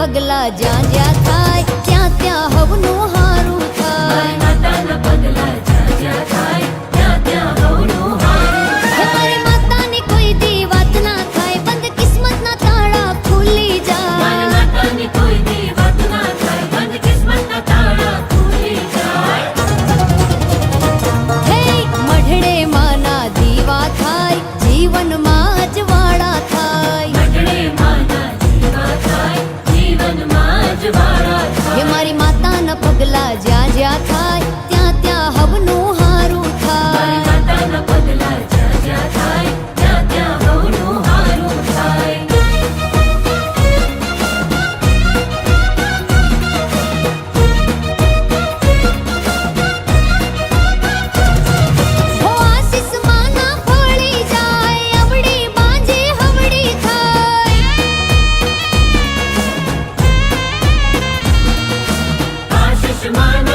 પગલા જ્યાં જ્યાં થાય ત્યાં ત્યાં હવનું હારું થાય. માતાના પગલા જ્યાં જ્યાં થાય ત્યાં ત્યાં હવનું હારું હે મારી માતાની કોઈ દી વાત ના થાય, બંધ કિસ્મતના તાળા ખુલી જાય. માતાની કોઈ દી વાત ના થાય, બંધ કિસ્મતના તાળા ખુલી જાય. હે મઢડે માના દીવા થાય, જીવનમાં અજવાળા થાય. મઢડે માના દીવા થાય, જીવનમાં અજવાળા થાય. હે મારી માતાના પગલા જ્યાં જ્યાં થાય ત્યાં ત્યાં હવનું હારું થાય. માતાના પગલા જ્યાં જ્યાં થાય ત્યાં ત્યાં હવનું હારું થાય. હો આશીષ માના ફળી જાય, અવળી બાંજે હવળી થાય. આશીષ માના